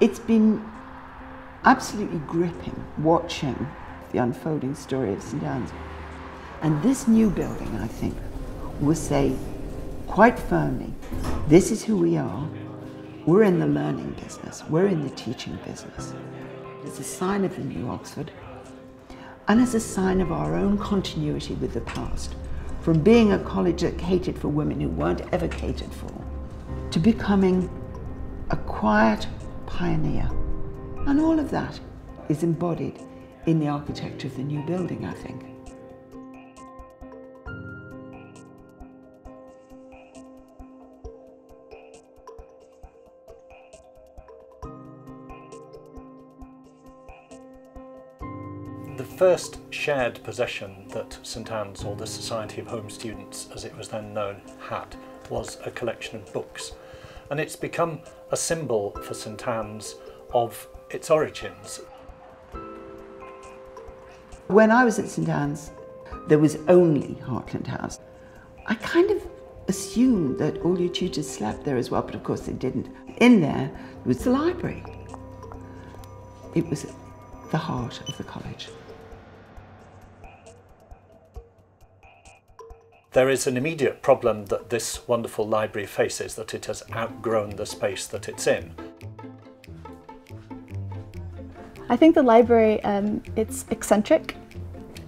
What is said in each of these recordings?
It's been absolutely gripping watching the unfolding story of St Anne's. And this new building, I think, will say quite firmly, this is who we are. We're in the learning business. We're in the teaching business. It's a sign of the new Oxford, and it's a sign of our own continuity with the past. From being a college that catered for women who weren't ever catered for, to becoming a quiet pioneer. And all of that is embodied in the architecture of the new building, I think. The first shared possession that St Anne's, or the Society of Home Students as it was then known, had was a collection of books. And it's become a symbol for St Anne's of its origins. When I was at St Anne's, there was only Hartland House. I kind of assumed that all your tutors slept there as well, but of course they didn't. In there was the library. It was the heart of the college. There is an immediate problem that this wonderful library faces, that it has outgrown the space that it's in. I think the library, it's eccentric.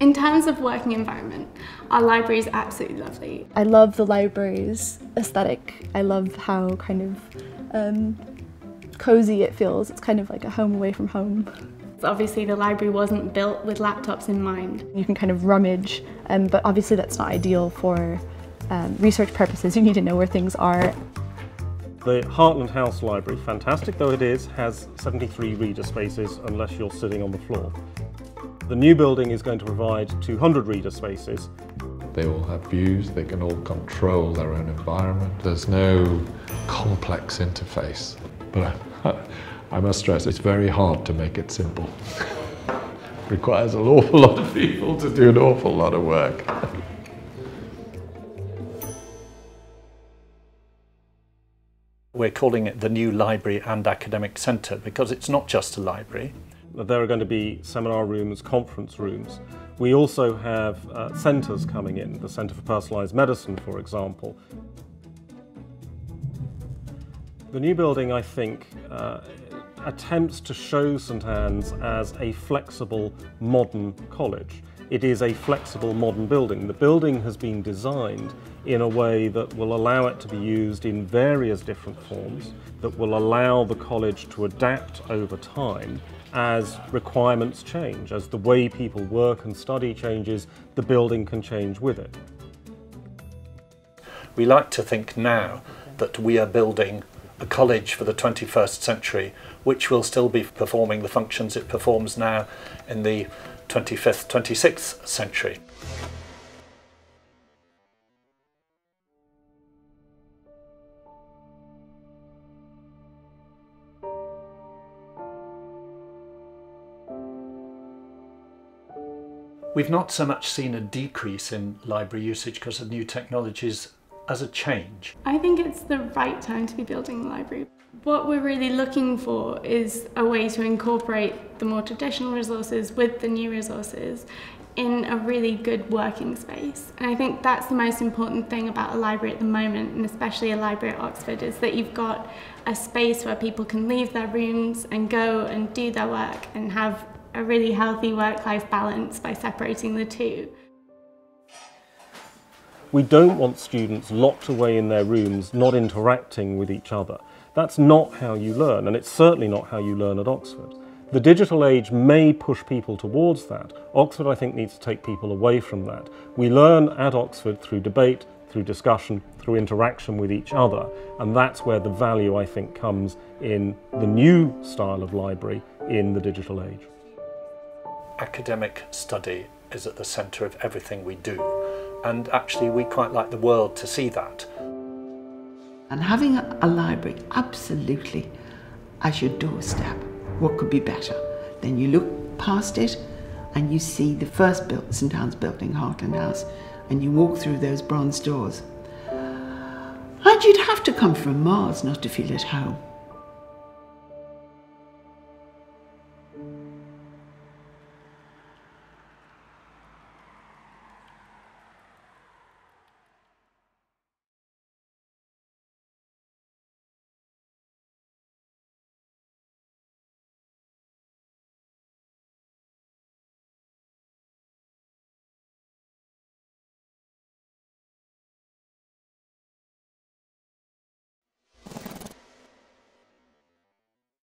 In terms of working environment, our library is absolutely lovely. I love the library's aesthetic. I love how kind of cozy it feels. It's kind of like a home away from home. Obviously the library wasn't built with laptops in mind. You can kind of rummage, but obviously that's not ideal for research purposes. You need to know where things are. The Hartland House Library, fantastic though it is, has 73 reader spaces unless you're sitting on the floor. The new building is going to provide 200 reader spaces. They all have views, they can all control their own environment. There's no complex interface. But I must stress, it's very hard to make it simple. It requires an awful lot of people to do an awful lot of work. We're calling it the new library and academic centre because it's not just a library. There are going to be seminar rooms, conference rooms. We also have centres coming in, the Centre for Personalised Medicine, for example. The new building, I think, attempts to show St Anne's as a flexible, modern college. It is a flexible, modern building. The building has been designed in a way that will allow it to be used in various different forms, that will allow the college to adapt over time as requirements change. As the way people work and study changes, the building can change with it. We like to think now that we are building a college for the 21st century, which will still be performing the functions it performs now in the 25th, 26th century. We've not so much seen a decrease in library usage because of new technologies as a change. I think it's the right time to be building the library. What we're really looking for is a way to incorporate the more traditional resources with the new resources in a really good working space. And I think that's the most important thing about a library at the moment, and especially a library at Oxford, is that you've got a space where people can leave their rooms and go and do their work and have a really healthy work-life balance by separating the two. We don't want students locked away in their rooms, not interacting with each other. That's not how you learn, and it's certainly not how you learn at Oxford. The digital age may push people towards that. Oxford, I think, needs to take people away from that. We learn at Oxford through debate, through discussion, through interaction with each other, and that's where the value, I think, comes in the new style of library in the digital age. Academic study is at the centre of everything we do, and actually we quite like the world to see that. And having a library absolutely as your doorstep, what could be better? Then you look past it and you see the first St Anne's building, Hartland House, and you walk through those bronze doors. And you'd have to come from Mars not to feel at home.